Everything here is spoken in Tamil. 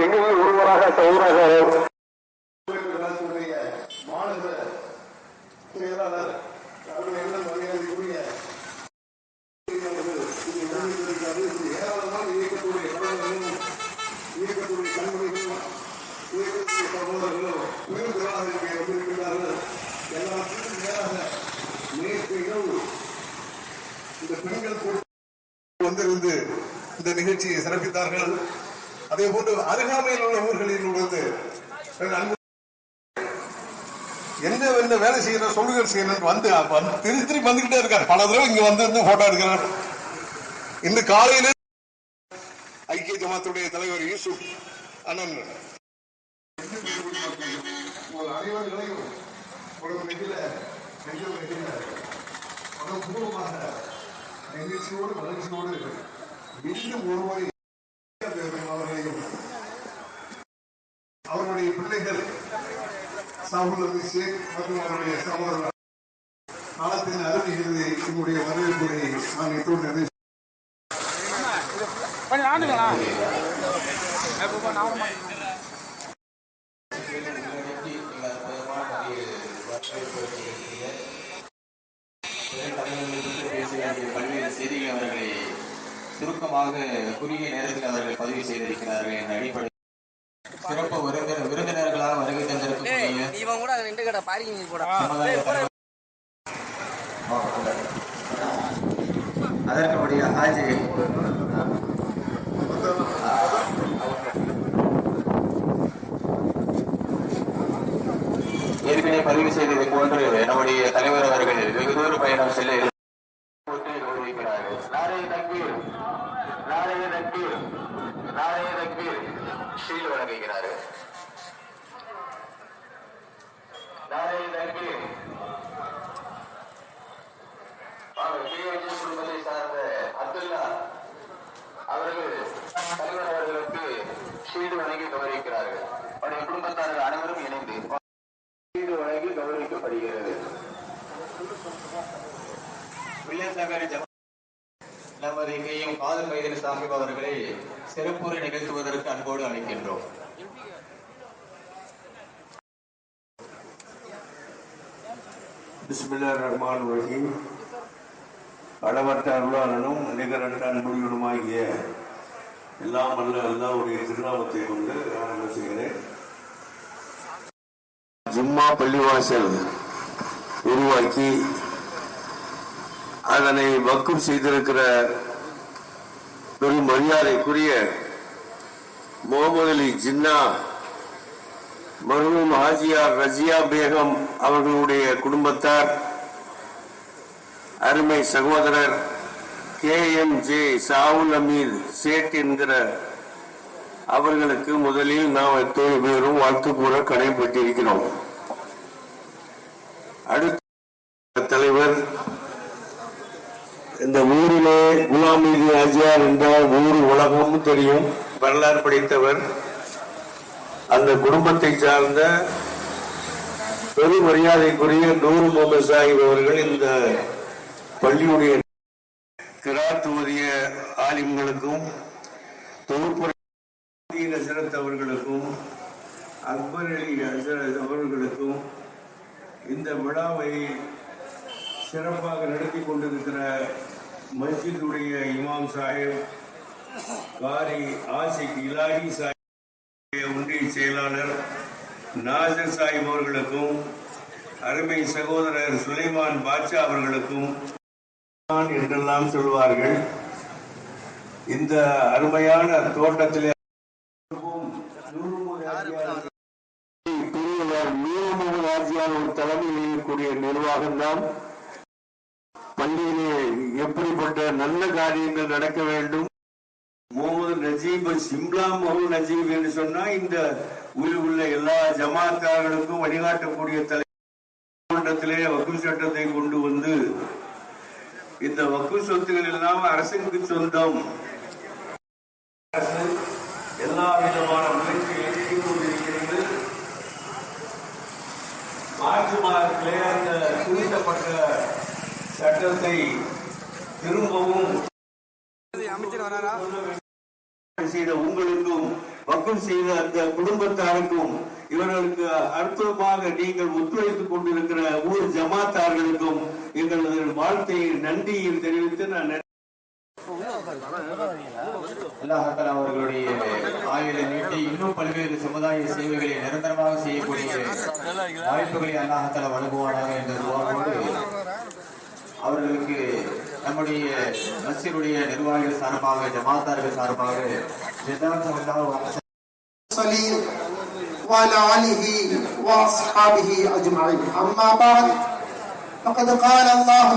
எங்களில் ஒருவராக சௌராக மாநில செயலாளர் ஏராளமான இயக்கத்துடைய கழகங்களும் இயக்கத்துடைய கண்மணிகளும் இயக்கத்துடைய சகோதரர்களும் உயிர்கிறார்கள் வந்திருக்கிறார்கள். எல்லாவற்றுக்கும் மேலாக நேற்று இரவு இந்த பெண்கள் வந்திருந்து இந்த நிகழ்ச்சியை சிறப்பித்தார்கள். அதே போன்று அருகாமையில் உள்ள ஊர்களில் இருந்து என்ன வேலை செய்யணும் சொல்லுகள் செய்யணும் வந்து திருத்தி வந்துகிட்டே இருக்காரு. பல தடவை இங்க வந்து போட்டோ எடுக்கிறார். இன்று காலையில் ஐக்கிய ஜமாத்துடைய தலைவர் யூசுப் அண்ணன் அனைவர்களையும் நிகழ்ச்சியோடு மகிழ்ச்சியோடு மீண்டும் ஒருமுறை அவர்களையும் அவருடைய பிள்ளைகள் சாகுல் ஷேக் மற்றும் அவருடைய சகோதரர் காலத்தின் அருமைகிறது என்னுடைய வரவேற்புரை நான் இப்போது நிறைவு பல்வேறு செய்திகள் அவர்களை சுருக்கமாக குறுகிய நேரத்தில் அவர்கள் பதிவு செய்திருக்கிறார்கள் என்ற அடிப்படை சிறப்பு விருந்தினர்களாக வருகை தந்திருக்கக்கூடிய அதற்குடைய ஹாஜி ஏற்கனவே பதிவு செய்ததை போன்று நம்முடைய தலைவர் அவர்கள் வெகு தூர பயணம் செல்ல கௌரவிக்கிறார்கள். நாளைய தக்பீர் நாளைய தக்பீர் நாளைய தக்பீர் ஷீல் வழங்குகிறார்கள். நாளைய தக்பீர் குடும்பத்தை சார்ந்த அப்துல்லா அவர்கள் தலைவர் அவர்களுக்கு ஷீல்டு வழங்கி கௌரவிக்கிறார்கள். அவருடைய குடும்பத்தார்கள் அனைவரும் இணைந்து ஷீல்டு வழங்கி கௌரவிக்கப்படுகிறது. நமது இங்கேயும் காதல் மைதீன் சாஹிப் அவர்களை சிறப்புரை நிகழ்த்துவதற்கு அன்போடு அழைக்கின்றோம். பிஸ்மில்லாஹிர் ரஹ்மானிர் ரஹீம். அளவற்ற அருளாளனும் நிகரற்ற அன்புடையனுமாகிய எல்லாம் அல்ல அல்லாஹ்வுடைய திருநாமத்தை கொண்டு ஆரம்பம் செய்கிறேன். ஜும்மா பள்ளிவாசல் உருவாக்கி அதனை வக்ஃப் செய்திருக்கிற பெரும் மரியாதைக்குரிய முகமது அலி ஜின்னா மர்ஹூம் ஹாஜியார் ரஜியா பேகம் அவர்களுடைய குடும்பத்தார், அருமை சகோதரர் KMJ சாவுல் அமீர் சேட் என்கிற அவர்களுக்கு முதலில் நாம் எத்தனை பேரும் வாழ்த்து கூற கடமைப்பட்டிருக்கிறோம். அடுத்த தலைவர், இந்த ஊரிலே குலாம் நபி ஹாஜியார் என்றால் ஊர் உலகமும் தெரியும், வரலாறு படைத்தவர். அந்த குடும்பத்தை சார்ந்த பெரும் மரியாதைக்குரிய நூறு முகமது சாஹிப் அவர்கள் இந்த பள்ளியுடைய கிராத் ஓதிய ஆலிம்களுக்கும் தொகுப்புரை ஹசரத் அவர்களுக்கும் அக்பர் அலி ஹசரத் அவர்களுக்கும் இந்த விழாவை சிறப்பாக நடத்தி கொண்டிருக்கிற மஸ்ஜிதுடைய இமாம் சாஹிப் காரி ஆசிக் இலாஹி சாஹிப் ஒன்றிய செயலாளர் நாசர் சாஹிப் அவர்களுக்கும் அருமை சகோதரர் சுலைமான் பாட்ஷா அவர்களுக்கும் என்றெல்லாம் சொல்வார்கள். இந்த அருமையான தோட்டத்திலே ஒரு தலைமையில் இருக்கக்கூடிய நிர்வாகம் தான் பள்ளியிலே எப்படிப்பட்ட நல்ல காரியங்கள் நடக்க வேண்டும். முகமது நஜீப் சிம்லா முகமது நஜீப் என்று சொன்னா இந்த ஊரில் உள்ள எல்லா ஜமாத்தார்களுக்கும் வழிகாட்டக்கூடிய தலைவரிடத்திலே வக்ஃப் சட்டத்தை கொண்டு வந்து இந்த வக்ஃப் சொத்துக்கள் எல்லாம் அரசுக்கு சொந்தம். அரசு எல்லா விதமான முயற்சிகளை ஈடுபட்டிருக்கிறது. மார்ச் மாதத்திலே அந்த திருத்தப்பட்ட சட்டத்தை திரும்பவும் செய்த உங்களுக்கும் வக்ஃப் செய்த அந்த குடும்பத்தாருக்கும் இவர்களுக்கு அற்புதமாக நீங்கள் ஒத்துழைத்துக் கொண்டிருக்கிற ஊர் ஜமாத்தார்களுக்கும் எங்களது வாழ்த்தையை நன்றியை தெரிவித்து நான் அல்லாஹ் அவர்களுடைய ஆயுளை நீட்டி இன்னும் பல்வேறு சமுதாய சேவைகளை நிரந்தரமாக செய்யக்கூடிய வாய்ப்புகளை அல்லாஹ் வழங்குவானாக என்ற துஆவோடு அவர்களுக்கு நம்முடைய மஸ்ஜிதுடைய நிர்வாகிகள் சார்பாக ஜமாத்தார்கள் சார்பாக وعلى آله وأصحابه أجمعين. أما بعد فقد قال الله